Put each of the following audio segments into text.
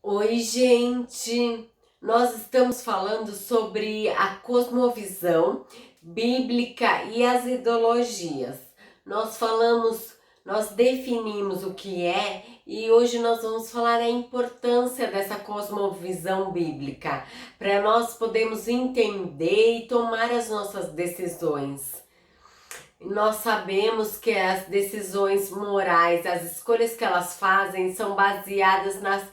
Oi, gente! Nós estamos falando sobre a cosmovisão bíblica e as ideologias. Nós definimos o que é e hoje nós vamos falar a importância dessa cosmovisão bíblica para nós podermos entender e tomar as nossas decisões. Nós sabemos que as decisões morais, as escolhas que elas fazem são baseadas nas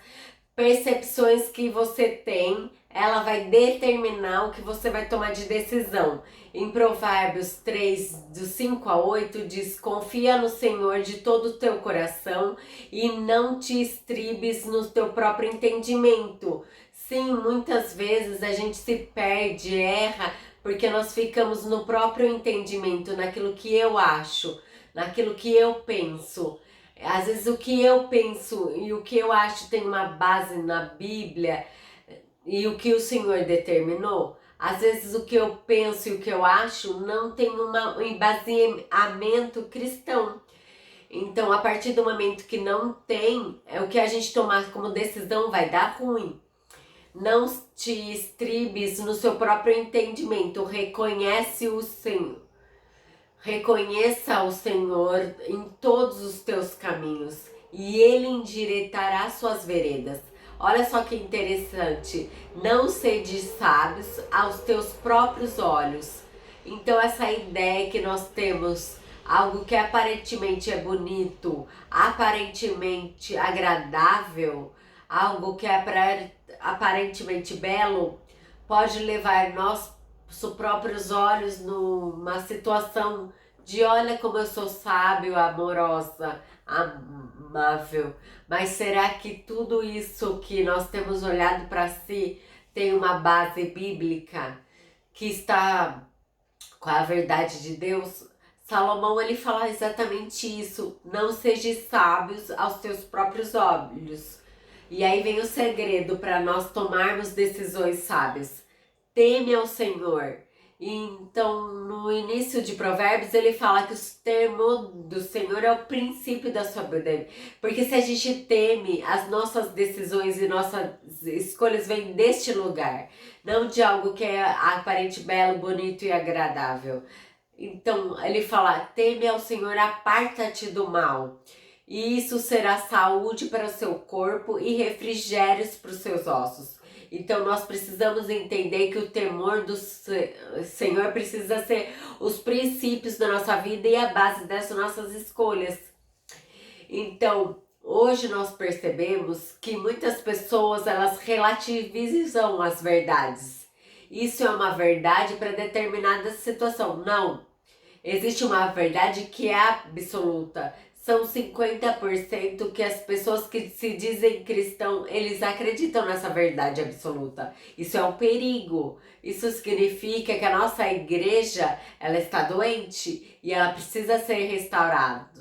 percepções que você tem, ela vai determinar o que você vai tomar de decisão. Em Provérbios 3, do 5 a 8, diz: confia no Senhor de todo o teu coração e não te estribes no teu próprio entendimento. Sim, muitas vezes a gente se perde, erra, porque nós ficamos no próprio entendimento, naquilo que eu acho, naquilo que eu penso. Às vezes o que eu penso e o que eu acho tem uma base na Bíblia e o que o Senhor determinou. Às vezes o que eu penso e o que eu acho não tem um embasamento cristão. Então, a partir do momento que não tem, o que a gente tomar como decisão vai dar ruim. Não te estribes no seu próprio entendimento, reconhece o Senhor. Reconheça o Senhor em todos os teus caminhos e Ele endireitará suas veredas. Olha só que interessante, não sede sábios aos teus próprios olhos. Então essa ideia que nós temos, algo que aparentemente é bonito, aparentemente agradável, algo que é aparentemente belo, pode levar nós próprios olhos numa situação de olha como eu sou sábio, amorosa, amável. Mas será que tudo isso que nós temos olhado para si tem uma base bíblica que está com a verdade de Deus? Salomão, ele fala exatamente isso: não sejam sábios aos teus próprios olhos. E aí vem o segredo para nós tomarmos decisões sábias: teme ao Senhor. Então, no início de Provérbios, ele fala que o temor do Senhor é o princípio da sabedoria. Porque se a gente teme, as nossas decisões e nossas escolhas vêm deste lugar, não de algo que é aparente, belo, bonito e agradável. Então, ele fala: teme ao Senhor, aparta-te do mal. E isso será saúde para o seu corpo e refrigérios para os seus ossos. Então nós precisamos entender que o temor do Senhor precisa ser os princípios da nossa vida e a base das nossas escolhas. Então, hoje nós percebemos que muitas pessoas, elas relativizam as verdades. Isso é uma verdade para determinada situação. Não. Existe uma verdade que é absoluta. São 50% que as pessoas que se dizem cristão, eles acreditam nessa verdade absoluta. Isso é um perigo. Isso significa que a nossa igreja, ela está doente e ela precisa ser restaurada.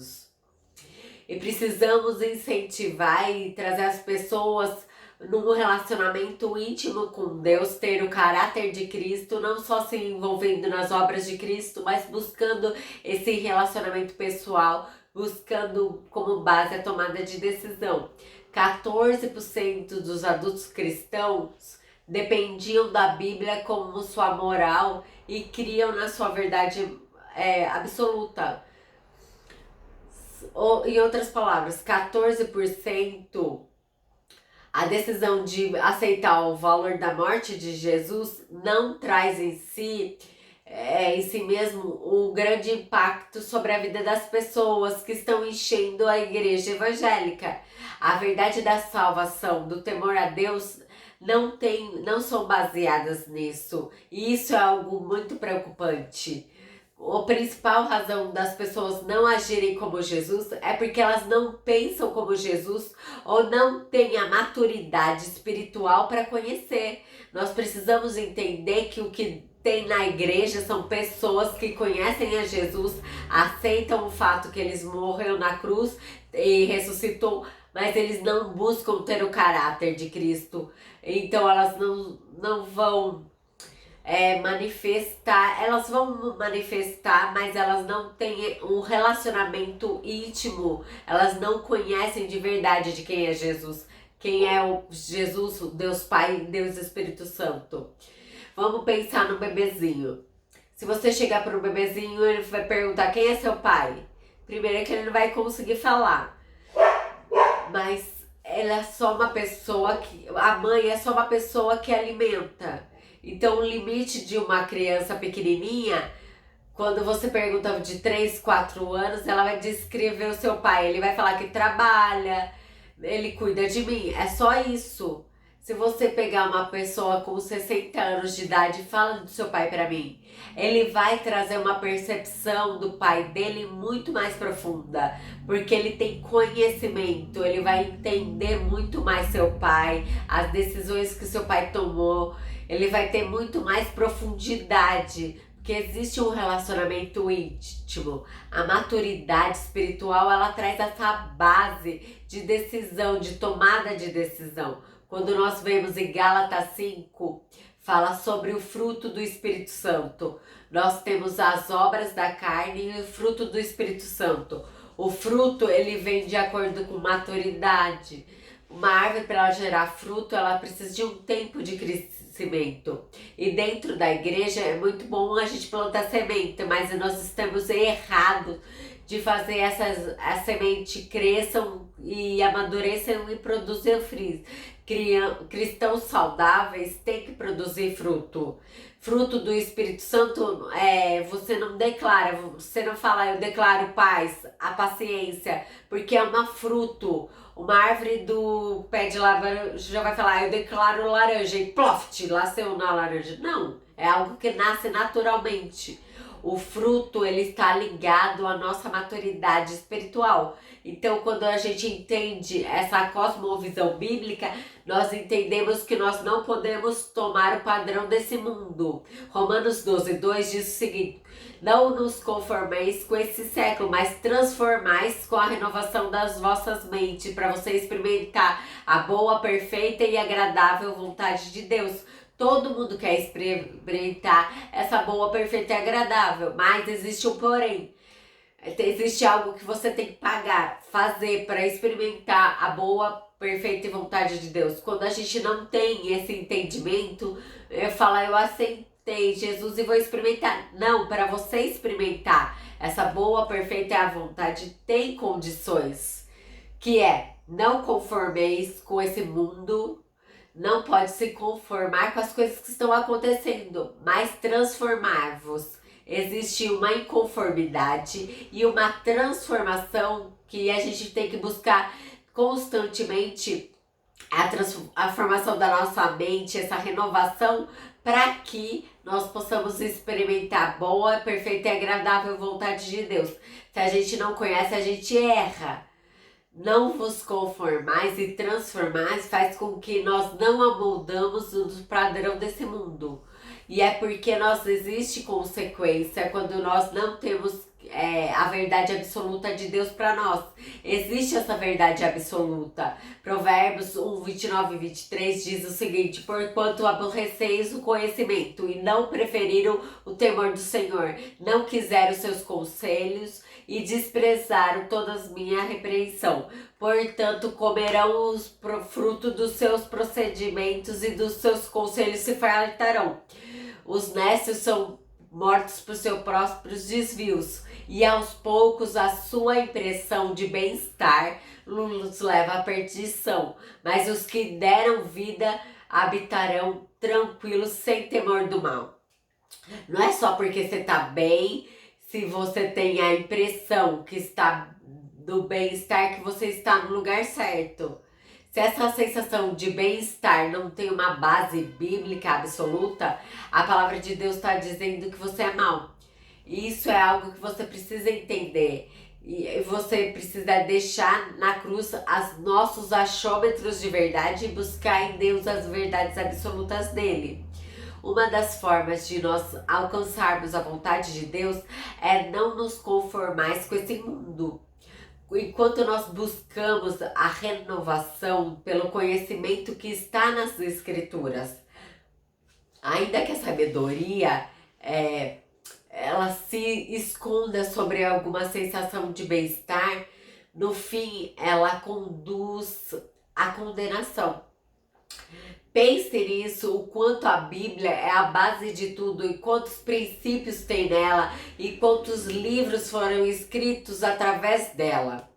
E precisamos incentivar e trazer as pessoas num relacionamento íntimo com Deus, ter o caráter de Cristo, não só se envolvendo nas obras de Cristo, mas buscando esse relacionamento pessoal, buscando como base a tomada de decisão. 14% dos adultos cristãos dependiam da Bíblia como sua moral e criam na sua verdade absoluta. Ou, em outras palavras, 14%, a decisão de aceitar o valor da morte de Jesus não traz em si mesmo, um grande impacto sobre a vida das pessoas que estão enchendo a igreja evangélica. A verdade da salvação, do temor a Deus, não são baseadas nisso. E isso é algo muito preocupante. A principal razão das pessoas não agirem como Jesus é porque elas não pensam como Jesus ou não têm a maturidade espiritual para conhecer. Nós precisamos entender que o que tem na igreja são pessoas que conhecem a Jesus, aceitam o fato que eles morreram na cruz e ressuscitou, mas eles não buscam ter o caráter de Cristo. Então elas não vão elas vão manifestar, mas elas não têm um relacionamento íntimo, elas não conhecem de verdade de quem é Jesus. quem é o Jesus, o Deus Pai, Deus Espírito Santo. Vamos pensar no bebezinho. Se você chegar para o bebezinho, ele vai perguntar quem é seu pai. Primeiro é que ele não vai conseguir falar. Mas ela é só uma pessoa que... A mãe é só uma pessoa que alimenta. Então o limite de uma criança pequenininha, quando você pergunta de 3, 4 anos, ela vai descrever o seu pai. Ele vai falar que trabalha, ele cuida de mim. É só isso. Se você pegar uma pessoa com 60 anos de idade e fala do seu pai pra mim, ele vai trazer uma percepção do pai dele muito mais profunda, porque ele tem conhecimento, ele vai entender muito mais seu pai, as decisões que seu pai tomou, ele vai ter muito mais profundidade, porque existe um relacionamento íntimo. A maturidade espiritual, ela traz essa base de decisão, de tomada de decisão. Quando nós vemos em Gálatas 5, fala sobre o fruto do Espírito Santo. Nós temos as obras da carne e o fruto do Espírito Santo. O fruto, ele vem de acordo com maturidade. Uma árvore, para ela gerar fruto, ela precisa de um tempo de crescimento. E dentro da igreja é muito bom a gente plantar semente, mas nós estamos errados de fazer a semente cresçam e amadureçam e produzam frutos. Cristãos saudáveis têm que produzir fruto. Fruto do Espírito Santo, você não declara, você não fala, eu declaro paz, a paciência, porque é uma fruto. Uma árvore do pé de laranja já vai falar, eu declaro laranja e ploft, nasceu na laranja. Não, é algo que nasce naturalmente. O fruto, ele está ligado à nossa maturidade espiritual. Então, quando a gente entende essa cosmovisão bíblica, nós entendemos que nós não podemos tomar o padrão desse mundo. Romanos 12:2 diz o seguinte: não nos conformeis com esse século, mas transformais com a renovação das vossas mentes, para você experimentar a boa, perfeita e agradável vontade de Deus. Todo mundo quer experimentar essa boa, perfeita e agradável, mas existe um porém. Existe algo que você tem que pagar, fazer para experimentar a boa, perfeita e vontade de Deus. Quando a gente não tem esse entendimento, eu falo, eu aceitei Jesus e vou experimentar. Não, para você experimentar essa boa, perfeita e a vontade, tem condições. Que é, não conformeis com esse mundo. Não pode se conformar com as coisas que estão acontecendo, mas transformar-vos. Existe uma inconformidade e uma transformação que a gente tem que buscar constantemente, a formação da nossa mente, essa renovação, para que nós possamos experimentar a boa, perfeita e agradável vontade de Deus. Se a gente não conhece, a gente erra. Não vos conformais e transformais faz com que nós não amoldamos o padrão desse mundo. E é porque existe consequência quando nós não temos a verdade absoluta de Deus para nós. Existe essa verdade absoluta. Provérbios 1:29 e 23 diz o seguinte: porquanto aborreceis o conhecimento e não preferiram o temor do Senhor, não quiseram os seus conselhos e desprezaram todas minha repreensão. Portanto, comerão os frutos dos seus procedimentos e dos seus conselhos se fartarão. Os nécios são mortos por seus próprios desvios, e aos poucos a sua impressão de bem-estar nos leva à perdição. Mas os que deram vida habitarão tranquilos sem temor do mal. Não é só porque você está bem, se você tem a impressão que está do bem-estar, que você está no lugar certo. Se essa sensação de bem-estar não tem uma base bíblica absoluta, a palavra de Deus está dizendo que você é mau. E isso é algo que você precisa entender. E você precisa deixar na cruz os nossos achômetros de verdade e buscar em Deus as verdades absolutas dele. Uma das formas de nós alcançarmos a vontade de Deus é não nos conformarmos com esse mundo. Enquanto nós buscamos a renovação pelo conhecimento que está nas Escrituras, ainda que a sabedoria ela se esconda sobre alguma sensação de bem-estar, no fim ela conduz a condenação. Pense nisso, o quanto a Bíblia é a base de tudo, e quantos princípios tem nela, e quantos livros foram escritos através dela.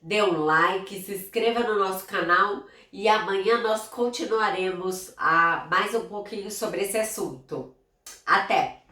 Dê um like, se inscreva no nosso canal e amanhã nós continuaremos mais um pouquinho sobre esse assunto. Até!